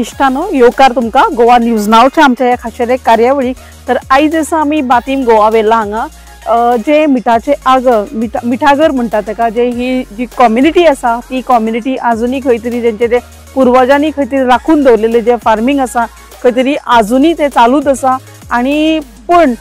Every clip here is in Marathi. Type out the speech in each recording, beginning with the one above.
इश्टानो येवकार तुमकां गोवा न्यूज नावच्या आमच्या ह्या खाशेले कार्यावळीक। तर आयज आसा आमी बातीम गोवा वेला हांगा जे मिठाचे आगर मिठागर म्हणटात ताका, जे ही जी कम्युनिटी आसा ती कम्युनिटी आजुनी खंय तरी जेंचे ते पुर्वजांनी खंय तरी राखून दवरलेले जे फार्मिंग आसा खंय तरी आजुनी ते चालूच आसा। आणि पण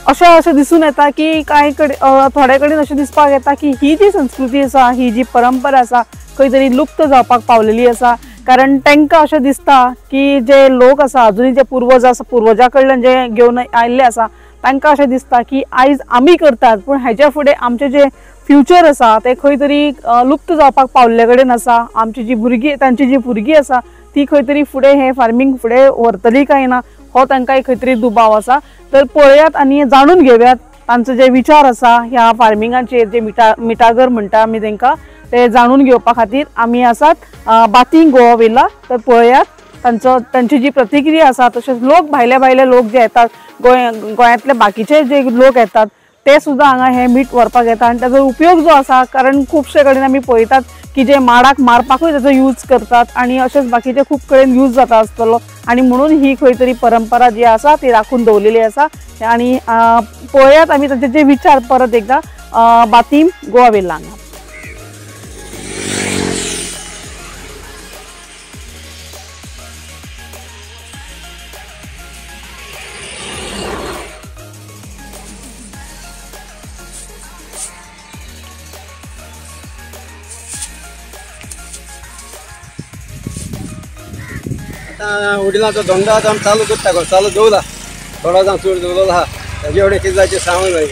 अशें दिसून येता की कांय थोडे कडेन अशें दिसपाक येता की ही जी संस्कृती आसा, ही जी परंपरा आसा खंय तरी लुप्त जावपाक पावलेली आसा। कारण तांकां अशें दिसता की जे लोक आसा अजुनी जे पूर्वज आसा, पूर्वजां कडल्यान जे घेवन आयिल्ले आसा, तांकां अशें दिसता की आयज आमी करतात पण हेच्या फुडें आमचे जे फ्युचर आसा ते खंय तरी लुप्त जावपाक पावल्ले कडेन आसा। आमची जी भुरगीं, तांची जी भुरगीं आसा ती खंय तरी फुडें हे फार्मिंग फुडें व्हरतली काय ना हो तांकां खंय तरी दुबाव आसा। तर पळयात आनी जाणून घेवयात तांचो जे विचार आसा ह्या फार्मिंगाचेर, जे मिठागर म्हणटा आमी तांकां, ते जाणून घेवपा खातीर आमी आसात बातीम गोवा वेला। तर पळयात तांची जी प्रतिक्रिया आसा, तशेंच लोक भायले लोक जे येतात, गोंयांतले बाकीचे जे लोक येतात ते सुद्दां हांगा हे मीठ व्हरपाक येता आनी ताचो उपयोग जो आसा, कारण खुबशे कडेन आमी पळयतात की जे माडाक मारपाकूय ताचो यूज करतात आणि अशेंच बाकीचे खूब कडेन यूज जाता आसतलो आणि म्हणून ही खंय तरी परंपरा जी आसा ती राखून दवरलेली आसा। आणि पळयात आमी तांचे जे विचार परत एकदा बातीम गोवा वेला हांगा। वडिलांचो धंदो आतां आमी चालू करता, चालू दवरला, थोडा जावन चड दवरलो आहा, ताजे एवढे कितें जायचे सांगून जाय।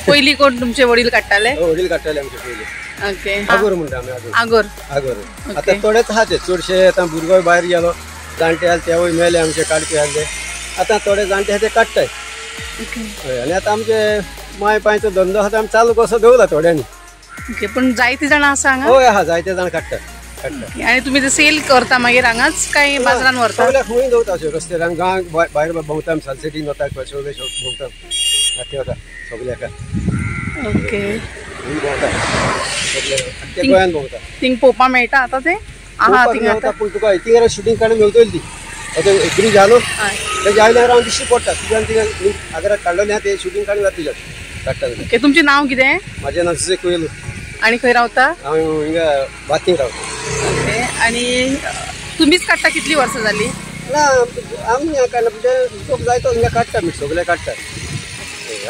पयलीं कोण तुमचे वडील काडटाले? वडील काडटाले आमचे पयलीं। ओके, आगोर म्हणटा आमी, आगोर। आतां थोडेच आहा ते, चडशे आतां भुरगो भायर गेलो, जाणटे आले तेवूय मेले आमचे काडपी आसले, आतां थोडे जाणटे आहा ते काडटाय। आनी आतां आमचे माय पांयचो धंदो आहा तो आमी चालू कसो दवरला थोड्यांनी। ओके, पण जायती जाणां आसा हांगा? हय आहा, जायते जाण काडटा। आणि तुम्ही ते सेल करता मागीर हांगाच काय बाजारान व्हरता? सगळ्याक खंय दवरता अशें रस्त्यार, आमी गांव भायर भोंवता, आमी सालसेटीन वता, सगळे भोंवता, दाखय वता सगळ्याक। ओके, भोंवता सगळे गोंयान भोंवता। थिंग पळोवपा मेळटा आतां ते? आहा, थिंग आतां पूण तुका थिंग शुटींग काडून मेळटली ती। आतां ब्रिज जालो तेजे आयल्यार हांव दिश्टी पडटा, तुज्यान थिंग आगराक काडलेलें आहा ते शुटींग काडून जाता तुज्यान काडटा। ओके, तुमचें नांव कितें? म्हाजें नांव सुजय कुयेलो। आणि खंय रावता? हांव हिंगा बातीम रावता। ओके, आणि तुम्हीच काडटा? कितली वर्सां जाली? ना, आमी काडना, म्हणजे लोक जायतो हिंगा काडटा, मीठ सगळे काडटा।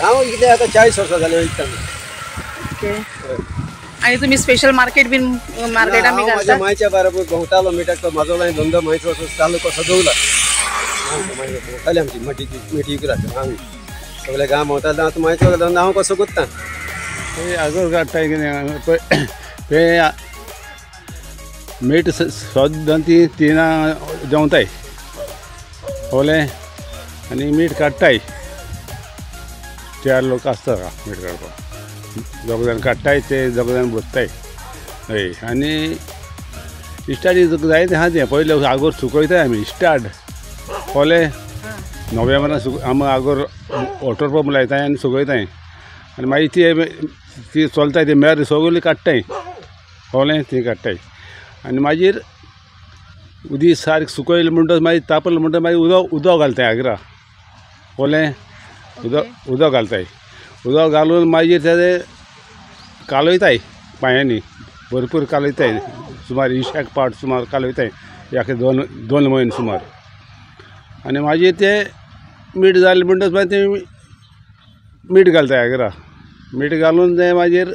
हांव कितें आतां 40 वर्सां जाली वयता। ओके, आणि तुम्ही स्पेशल मार्केट बीन मार्केटान बी घालता? म्हाज्या मायच्या बरोबर भोंवतालो मिठाक, तो म्हाजो लायन धंदो मायचो चालू कसो दवरला। भोंवताले आमची मिठी विकता, आमी सगळे गांव भोंवताले। आतां मायचो धंदो हांव कसो करता, आगोर काडटाय कितें मीठ सोदां ती तिनां जेवताय ओले आनी मीठ काडटाय। 4 लोक आसता मीठ काडपाक, दोग जाण काडटाय, ते दोग जाण बसताय। हय, आनी इस्टार्ट जायते आहा तें, पयलें आगोर सुकयताय आमी इस्टार्ट ओले नोव्हेंबरान आमी आगोर वॉटर पंप लायताय आनी सुकयताय, आनी मागीर ती चलताय, ते मेर सगळी काडटाय ओलें ती काडटाय। आनी मागीर उदीक सारकें सुकयलें म्हणटच मागीर तापलें म्हणटच मागीर उदक घालताय आगरा, ओलें उदक घालताय। उदक घालून मागीर ते कालयताय पांयांनी, भरपूर कालयताय, सुमार 20 पावट सुमार कालयताय, एक 2 म्हयने सुमार। आनी मागीर ते मीठ जालें म्हणटच मागीर ते मीठ घालताय आगरा। मीठ घालून ते मागीर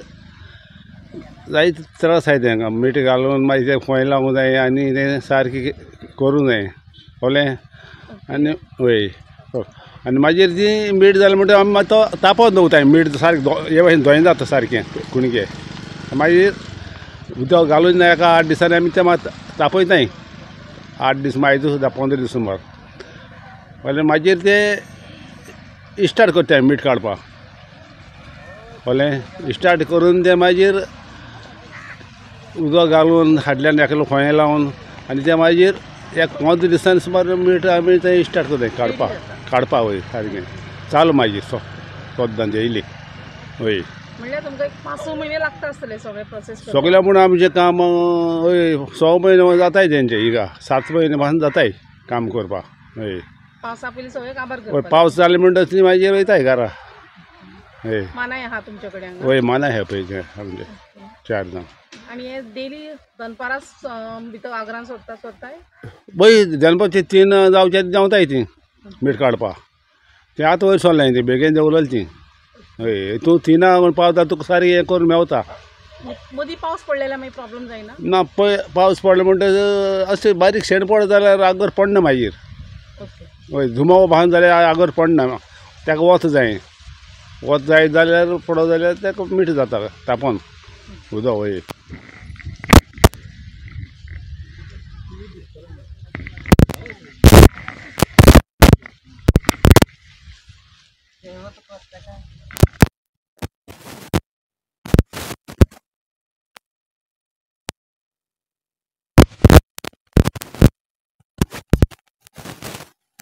जायते त्रास आहाय तांकां, मीठ घालून मागीर ते खंय लावूंक जाय आनी तें सारकें करूंक जाय ओलें। आनी हय, आनी मागीर ती मीठ जालें म्हणटच आमी मागीर तो तापोवन दवरताय, मीठ सारकें हे भाशेन धोयन जाता सारकें कुणगे। मागीर उदक घालून एका 8 दिसांनी आमी तें तापयताय, 8 दीस मागीर सुद्दां 15 दीस सुमार। मागीर ते स्टार्ट करताय मीठ काडपाक ओलें। स्टार्ट करून ते मागीर उदक घालून हाडल्यान एकलो खंय लावन आनी ते मागीर एक 15 दिसांनी सुमार मीठ आमी ते स्टार्ट करताय काडपाक। वय सारकें चालू मागीर सोदां येयली। वय। म्हणल्यार तुमकां एक 5-6 म्हयने लागता आसतले सगळे प्रोसेस सगळ्या म्हणून आमचें काम 6 म्हयने जाताय तेंचे हिका 7 म्हयने पासून जाताय काम करपाक. हय पावसा पयलीं सगळे काबार हय करपाक पावस जाले म्हणटच ती मागीर वयताय घरा. हय मानाय आहा तुमचे कडेन हांगा वय माना हे पळय आमचे 4 जाण. आनी हे डेली दनपाराच भितर आगरान सोडताय पळय दनपारचे 3 जावचे जावताय ती मीठ काडपाक. तें आतां वयर सरलें ती बेगीन देंवलेली ती. हय तूं 3 पावता तुका सारकी हें करून मेवता. मदीं पावस पडलेल्या मागीर प्रॉब्लेम जायना ना पळय पावस पडलो म्हणटच अशें बारीक शेण पडत जाल्यार आगर पडना मागीर. ओके हय धुमावो भान जाल्यार आगर पडना ताका वत जाय. वत जाय जाल्यार पडत जाल्यार ताका मीठ जाता तापोवन उदक. हय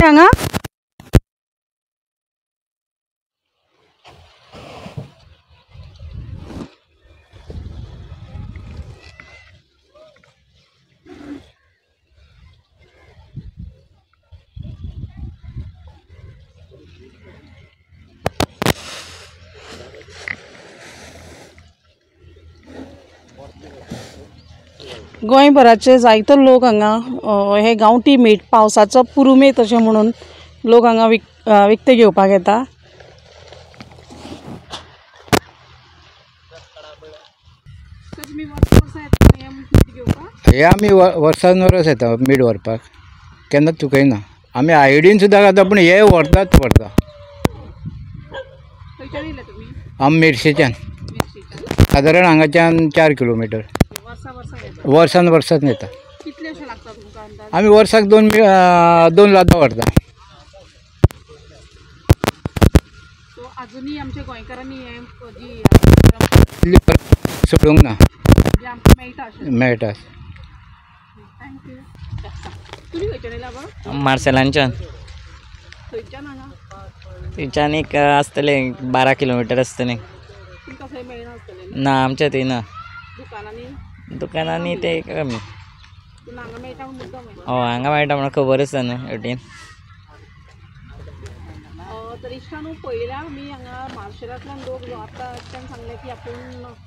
हांगा गोंयभराचे जायतो लोक हांगा हे गांवठी मीठ पावसाचो पुरुमेत अशें म्हणून लोक हांगा विकते घेवपाक येता. हे आमी वर्सान वरस येता मीठ व्हरपाक केन्ना चुकयना. आमी आयोडीन सुद्दां खाता पूण हे व्हरतात व्हरता. आमी मेर्शेच्यान सादारण हांगाच्यान 4 किलोमिटर वर्सान वर्सात येता. आमी वर्साक 2 लादां व्हरता. अजूनही आमच्या गोंयकारांनी सोडूंक ना मेळटा. मार्सेलांच्यान थंयच्यान एक आसतले 12 किलोमिटर आसतले. ना आमच्या थंय ना दुकानांनी ते कमी. हय हांगा मेळटा म्हणून खबर आसा न्हू हेवटेन. तर इश्टानू पळयल्या मी हांगा मार्शेलांतल्यान लोक आतां सांगलें की आपूण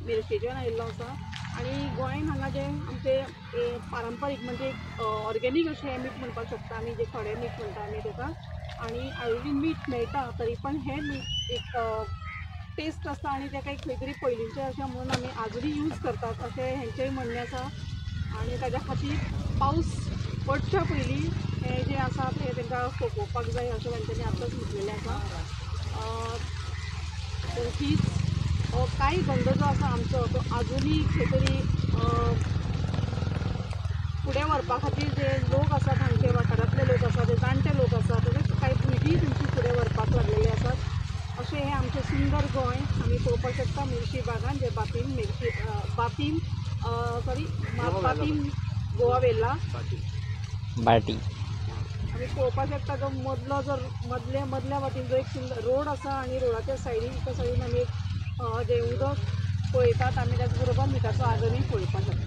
मेर्शेच्यान आयिल्लो आसा आनी गोंयान हांगा जे आमचे पारंपारीक म्हणजे ऑर्गेनीक अशें मीठ म्हणपाक शकता आमी जे खडे मीठ म्हणटा आमी ताका. आनी आयोडीन मीठ मेळटा तरी पण हें मीठ एक टेस्ट आसता आनी ताका एक खंय तरी पयलींचें अशें म्हणून आमी आजुनी यूज करतात अशें हेंचेंय म्हणणें आसा. आनी ताज्या खातीर पावस पडच्या पयलीं हे जे आसा ते तांकां सोंपोवपाक जाय अशें तांच्यांनी आतांच म्हटलेलें आसा. हीच कांय धंदो जो आसा आमचो तो आजुनी खंय तरी फुडें व्हरपा खातीर जे लोक आसात हांगचे वाठारांतले लोक आसात ते जाणटे लोक आसात तशेंच कांय भुरगीं तुमची फुडें व्हरपाक लागलेली आसात. अशें हें आमचें सुंदर गोंय आमी पळोवपाक शकता मेर्शी बागान जे बातीम गोवा वेल्ला बाटी आमी पळोवपाक शकता जो मदलो जो मदल्या वाटेन जो एक सुंदर रोड आसा आनी रोडाच्या सायडीन एका सायडीन आमी एक जें उदक पळयतात आमी त्याच बरोबर मिठाचो आगरूय पळोवपाक शकता.